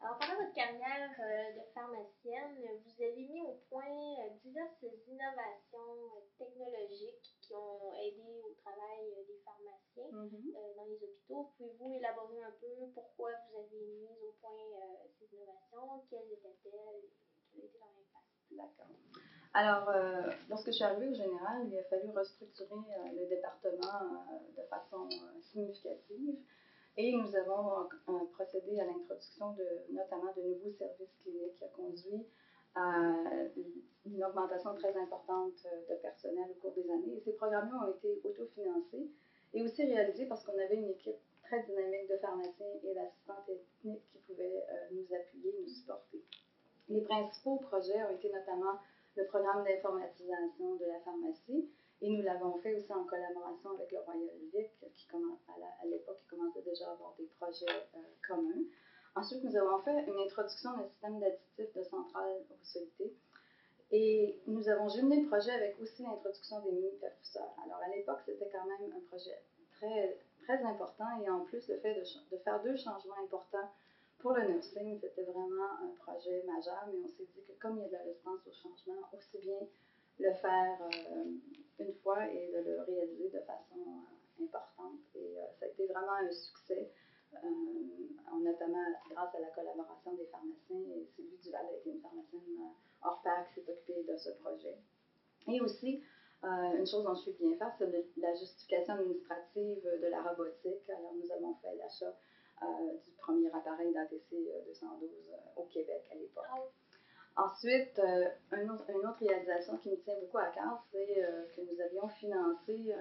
Alors, pendant votre carrière de pharmacienne, vous avez mis au point diverses innovations technologiques qui ont aidé au travail des pharmaciens dans les hôpitaux. Pouvez-vous élaborer un peu pourquoi vous avez mis au point ces innovations, quelles étaient-elles et quel a été leur impact? D'accord. Alors, lorsque je suis arrivée au général, il a fallu restructurer le département de façon significative. Et nous avons procédé à l'introduction notamment de nouveaux services cliniques qui a conduit à une augmentation très importante de personnel au cours des années. Et ces programmes-là ont été autofinancés et aussi réalisés parce qu'on avait une équipe très dynamique de pharmaciens et d'assistants techniques qui pouvaient nous appuyer, nous supporter. Les principaux projets ont été notamment le programme d'informatisation de la pharmacie, et nous l'avons fait aussi en collaboration avec le Royal Vic, à l'époque, qui commençait déjà à avoir des projets communs. Ensuite, nous avons fait une introduction d'un système d'additifs de centrale au et nous avons jumelé le projet avec aussi l'introduction des mini-perfuseurs. Alors, à l'époque, c'était quand même un projet très, très important, et en plus, le fait de faire 2 changements importants pour le nursing, c'était vraiment un projet majeur, mais on s'est dit que comme il y a de la résistance au changement, aussi bien le faire une fois et de le réaliser de façon importante. Et ça a été vraiment un succès, notamment grâce à la collaboration des pharmaciens. Et Sylvie Duval a été une pharmacienne hors pair qui s'est occupée de ce projet. Et aussi, une chose dont je suis bien fière, c'est la justification administrative de la robotique. Alors, nous avons fait l'achat du premier appareil d'ATC 212 au Québec à l'époque. Ensuite, une autre réalisation qui me tient beaucoup à cœur, c'est que nous avions financé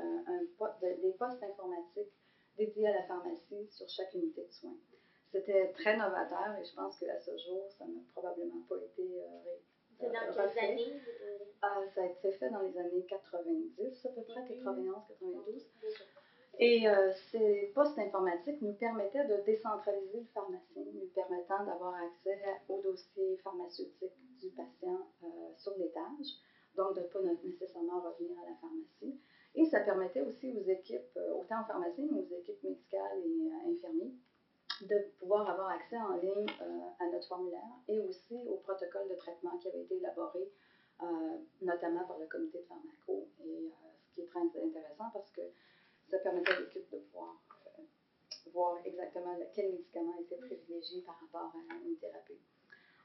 des postes informatiques dédiés à la pharmacie sur chaque unité de soins. C'était très novateur et je pense qu'à ce jour, ça n'a probablement pas été c'est dans quelles années? Ça a été fait dans les années 90, à peu près, 91, 92. Et ces postes informatiques nous permettaient de décentraliser le pharmacien, nous permettant d'avoir accès au dossier pharmaceutique du patient sur l'étage, donc de ne pas nécessairement revenir à la pharmacie. Et ça permettait aussi aux équipes, autant aux pharmaciens mais aux équipes médicales et infirmiers, de pouvoir avoir accès en ligne à notre formulaire et aussi au protocole de traitement qui avait été élaboré notamment par le comité de pharmaco. Et ce qui est très intéressant parce que ça permettait à l'équipe de pouvoir voir exactement quel médicament était privilégié par rapport à une thérapie.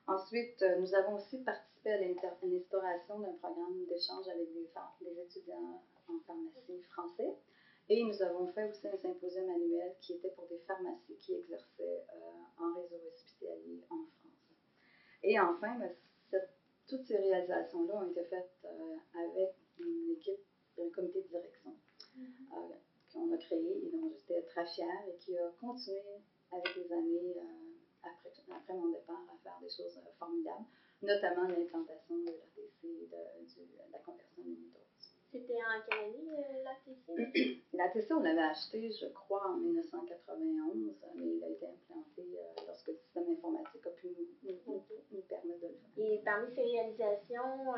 Ensuite, nous avons aussi participé à l'instauration d'un programme d'échange avec des étudiants en pharmacie français. Et nous avons fait aussi un symposium annuel qui était pour des pharmacies qui exerçaient en réseau hospitalier en France. Et enfin, toutes ces réalisations-là ont été faites avec une équipe, un comité de direction qu'on a créé et dont j'étais très fière et qui a continué avec les années après mon départ à faire des choses formidables, notamment l'implantation de l'ATC et de la conversion lumineuse. C'était en quelle année l'ATC? L'ATC, on l'avait acheté, je crois, en 1991, mais il a été implanté lorsque le système informatique a pu nous permettre de le faire. Et parmi ces réalisations,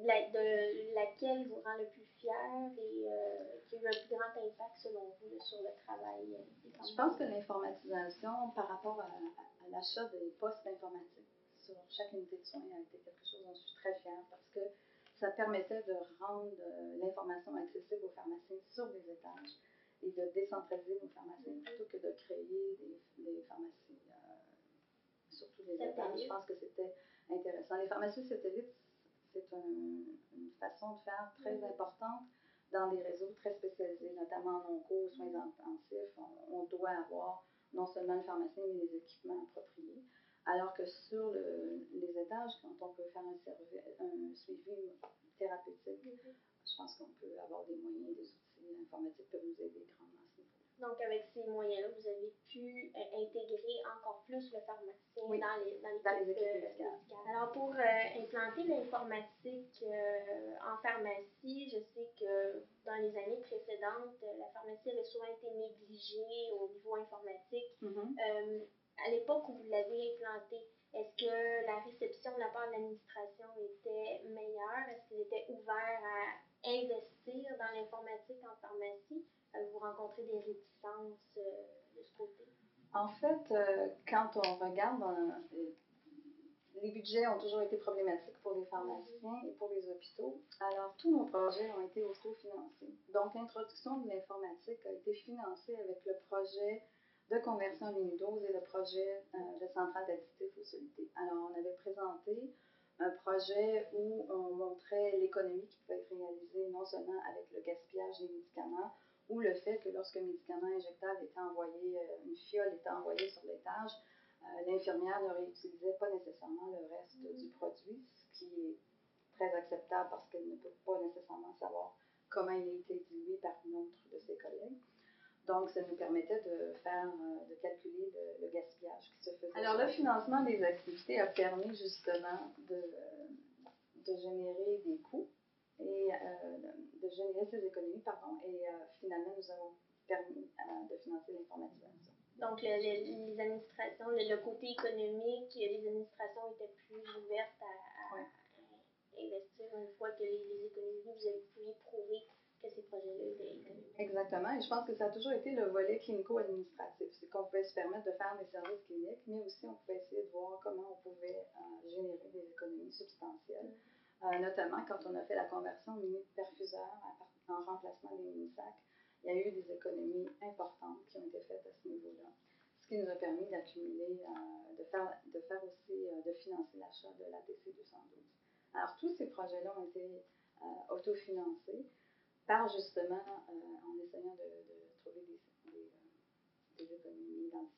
de laquelle vous rend le plus fier et qui a eu un plus grand impact selon vous sur le travail des pharmaciens? Je pense que l'informatisation par rapport à l'achat des postes informatiques sur chaque unité de soins a été quelque chose dont je suis très fière parce que ça permettait de rendre l'information accessible aux pharmaciens sur des étages et de décentraliser nos pharmaciens plutôt que de créer des pharmacies sur tous les étages. Je pense que c'était intéressant. Les pharmacies satellites, c'est une façon de faire très importante dans des réseaux très spécialisés, notamment en onco, aux soins intensifs. On doit avoir non seulement le pharmacien, mais les équipements appropriés. Alors que sur les étages, quand on peut faire un suivi thérapeutique, je pense qu'on peut avoir des moyens, des outils informatiques peuvent nous aider grandement à ce niveau. Donc, avec ces moyens-là, vous avez pu intégrer encore plus le pharmacien dans les équipes médicales. Alors, pour implanter l'informatique en pharmacie, je sais que dans les années précédentes, la pharmacie avait souvent été négligée au niveau informatique. À l'époque où vous l'avez implantée, est-ce que la réception de la part de l'administration était meilleure? Est-ce qu'ils étaient ouverts à investir dans l'informatique en pharmacie? Avez-vous rencontré des réticences de ce côté? En fait, quand on regarde, les budgets ont toujours été problématiques pour les pharmaciens et pour les hôpitaux. Alors, tous nos projets ont été autofinancés. Donc, l'introduction de l'informatique a été financée avec le projet de conversion à l'unidose et le projet de centrale d'additifs au soluté. Alors, on avait présenté un projet où on montrait l'économie qui pouvait être réalisée non seulement avec le gaspillage des médicaments, ou le fait que lorsqu'un médicament injectable était envoyé, une fiole était envoyée sur l'étage, l'infirmière ne réutilisait pas nécessairement le reste du produit, ce qui est très acceptable parce qu'elle ne peut pas nécessairement savoir comment il a été dilué par une autre de ses collègues. Donc, ça nous permettait de calculer le gaspillage qui se faisait. Alors, le financement des activités a permis justement de générer des coûts et de générer ces économies, pardon, et finalement, nous avons permis de financer l'informatisation. Donc, les administrations, le côté économique, les administrations étaient plus ouvertes à investir une fois que les économies, vous avez pu prouver que ces projets-là étaient économiques. Exactement, et je pense que ça a toujours été le volet clinico-administratif. C'est qu'on pouvait se permettre de faire des services cliniques, mais aussi on pouvait essayer de voir comment on pouvait générer des économies substantielles. Notamment quand on a fait la conversion mini-perfuseur en remplacement des mini-sacs, il y a eu des économies importantes qui ont été faites à ce niveau-là, ce qui nous a permis d'accumuler, de faire aussi, de financer l'achat de l'ATC 212. Alors tous ces projets-là ont été autofinancés par justement en essayant de trouver des économies dans